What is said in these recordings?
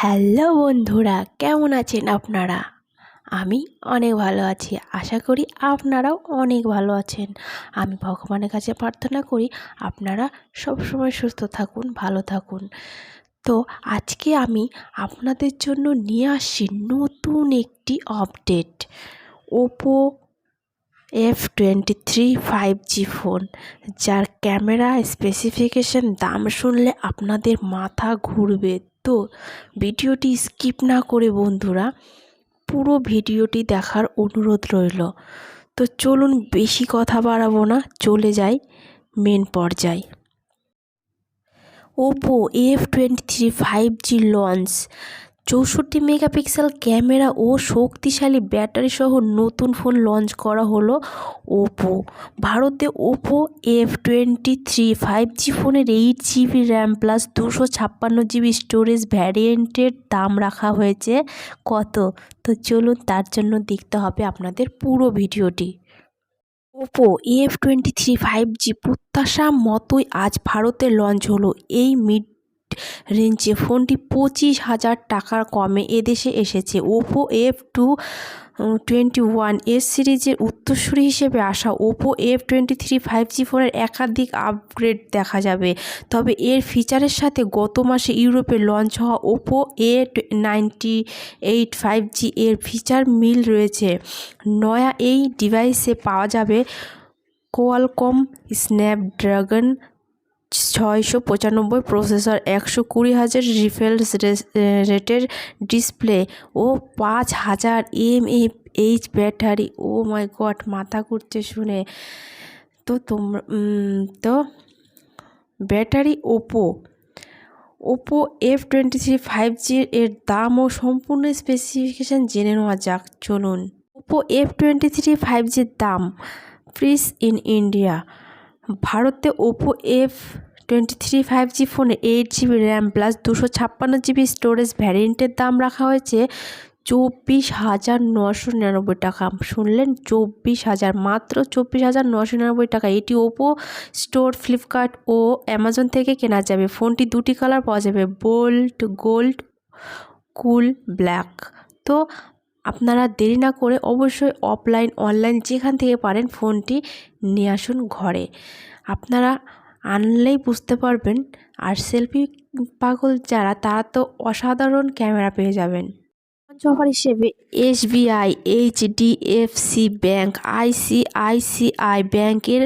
Hello বন্ধুরা, কেমন আছেন আপনারা? আমি অনেক ভালো আছি। আশা করি আপনারাও অনেক ভালো আছেন। আমি ভগবানের কাছে প্রার্থনা করি আপনারা সবসময় সুস্থ থাকুন, ভালো থাকুন। তো আজকে আমি আপনাদের জন্য নিয়ে আসছি নতুন একটি update. Oppo F23 5G phone, যার ক্যামেরা স্পেসিফিকেশন দাম শুনলে আপনাদের মাথা ঘুরবে। তো ভিডিওটি স্কিপ না করে বন্ধুরা পুরো ভিডিওটি দেখার অনুরোধ রইল। তো চলুন বেশি কথা বাড়াবো না, চলে যাই মেন পর্যায়ে। Oppo F23 5G launch. 64 megapixel camera ও শক্তিশালী ব্যাটারি সহ নতুন ফোন লঞ্চ করা হলো ওপো। ভারতে ওপো F23 5G ফোনের 8GB RAM plus 256GB storage ভ্যারিয়েন্টের দাম রাখা হয়েছে কত? তো চলুন তার জন্য দেখতে হবে আপনাদের পুরো ভিডিওটি। ওপো F23 5G প্রত্যাশা মতোই আজ ভারতে লঞ্চ হলো। এই মিড রেঞ্জে ফোনটি 25,000 টাকার কমে এদেশে এসেছে। ওপো F21 এস সিরিজের উত্তরসূরি হিসেবে আসা ওপো F23 5G ফোনের একাধিক আপগ্রেড দেখা যাবে। তবে এর ফিচারের সাথে গত মাসে ইউরোপে লঞ্চ হওয়া ওপো A98 5G এর ফিচার মিল রয়েছে। নয়া এই ডিভাইসে পাওয়া যাবে কোয়ালকম স্ন্যাপড্রাগন 695 প্রসেসর, 120,000 রিফ্রেশ রেটের ডিসপ্লে ও 5,000 mAh ব্যাটারি। ও মাই গড, মাথা ঘুরছে শুনে। তো ব্যাটারি ওপো F23 5G এর দাম ও সম্পূর্ণ স্পেসিফিকেশান জেনে নেওয়া যাক, চলুন। ওপো F23 5G দাম। Price in India. ভারতে ওপো F23 5G ফোনে 8GB RAM plus 256GB storage ভ্যারিয়েন্টের দাম রাখা হয়েছে 24,999 টাকা। শুনলেন, 24,000, মাত্র 24,999 টাকা। এটি ওপো স্টোর, ফ্লিপকার্ট ও অ্যামাজন থেকে কেনা যাবে। ফোনটি দুটি কালার পাওয়া যাবে, বোল্ড গোল্ড, কুল ব্ল্যাক। তো আপনারা দেরি না করে অবশ্যই অনলাইন যেখান থেকে পারেন ফোনটি নিয়ে আসুন ঘরে। আপনারা আনলেই বুঝতে পারবেন। আর সেলফি পাগল যারা, তারা তো অসাধারণ ক্যামেরা পেয়ে যাবেন। অফার হিসেবে SBI, HDFC ব্যাংক, ICICI ব্যাংকের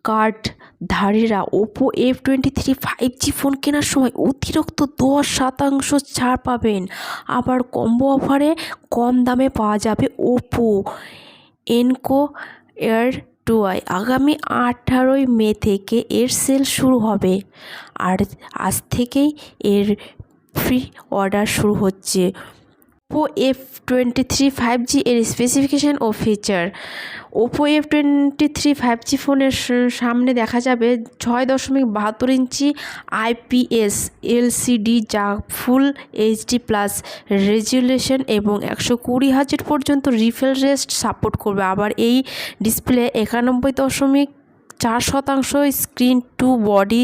কার্ডধারীরা ওপো F23 5G ফোন কেনার সময় অতিরিক্ত 10% ছাড় পাবেন। আবার কম্বো অফারে কম দামে পাওয়া যাবে ওপো এনকো এয়ার 2i। আগামী 18 মে থেকে এর সেল শুরু হবে, আর আজ থেকেই এর প্রি অর্ডার শুরু হচ্ছে। ওপো F23 5G এর স্পেসিফিকেশান ও ফিচার। ওপো F23 5G ফোনের সামনে দেখা যাবে 6.72 ইঞ্চি IPS LCD, যা ফুল HD প্লাস রেজুলেশন এবং 120,000 পর্যন্ত রিফ্রেশ রেট সাপোর্ট করবে। আবার এই display 91.4% screen to body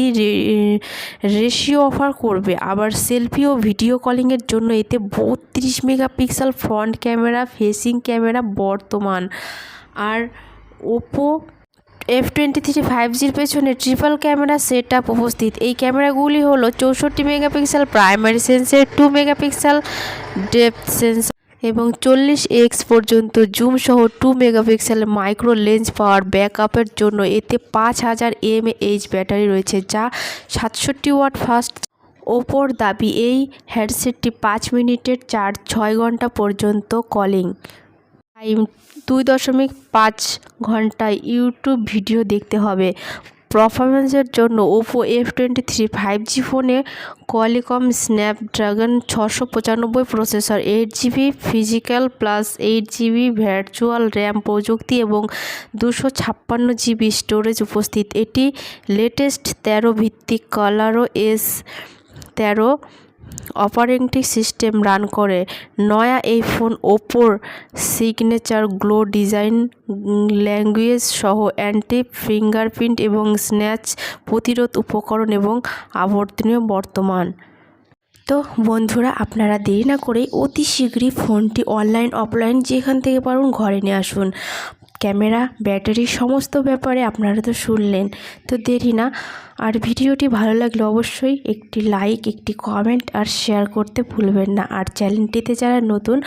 ratio offer করবে। আবার সেলফি ও ভিডিও কলিংয়ের জন্য এতে 32 megapixel front camera, facing camera বর্তমান। আর ওপো F23 5Gর পেছনে ট্রিপল ক্যামেরা সেট আপ উপস্থিত। এই ক্যামেরাগুলি হলো 64 megapixel primary sensor, 2 megapixel depth sensor এবং 40x পর্যন্ত জুম সহ 2 মেগাপিক্সেল মাইক্রো লেন্স পাওয়ার ব্যাকআপের জন্য। এতে 5,000 mAh ব্যাটারি রয়েছে, যা 67 ওয়াট ফাস্ট। ওপোর দাবি এই হ্যান্ডসেটটি 5 মিনিটের চার্জ, 6 ঘন্টা পর্যন্ত কলিং টাইম, 2.5 ঘন্টায় ইউটিউব ভিডিও দেখতে হবে। পারফরমেন্সের জন্য ওপো F23 5G ফোনে Qualcomm Snapdragon 695 processor, 8GB physical plus 8GB virtual RAM প্রযুক্তি এবং 256GB স্টোরেজ উপস্থিত। এটি লেটেস্ট 13 ভিত্তিক কালারও S13 অপারেটিং সিস্টেম রান করে। নয়া এই ফোন ওপোর সিগনেচার গ্লো ডিজাইন, ল্যাঙ্গুয়েজ সহ অ্যান্টি ফিঙ্গারপ্রিন্ট এবং স্ন্যাচ প্রতিরোধ উপকরণ এবং আবর্তনীয় বর্তমান। তো বন্ধুরা, আপনারা দেরি না করে অতি শীঘ্রই ফোনটি অনলাইন অফলাইন যেখান থেকে পারুন ঘরে নিয়ে আসুন। ক্যামেরা, ব্যাটারি সমস্ত ব্যাপারে আপনারা তো শুনলেন, তো দেরি না। আর ভিডিওটি ভালো লাগলে অবশ্যই একটি লাইক, একটি কমেন্ট আর শেয়ার করতে ভুলবেন না। আর চ্যানেলটিতে যারা নতুন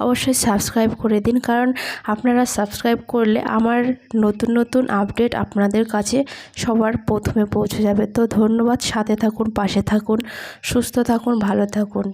অবশ্যই সাবস্ক্রাইব করে দিন, কারণ আপনারা সাবস্ক্রাইব করলে আমার নতুন নতুন আপডেট আপনাদের কাছে সবার প্রথমে পৌঁছে যাবে। তো ধন্যবাদ, সাথে থাকুন, পাশে থাকুন, সুস্থ থাকুন, ভালো থাকুন।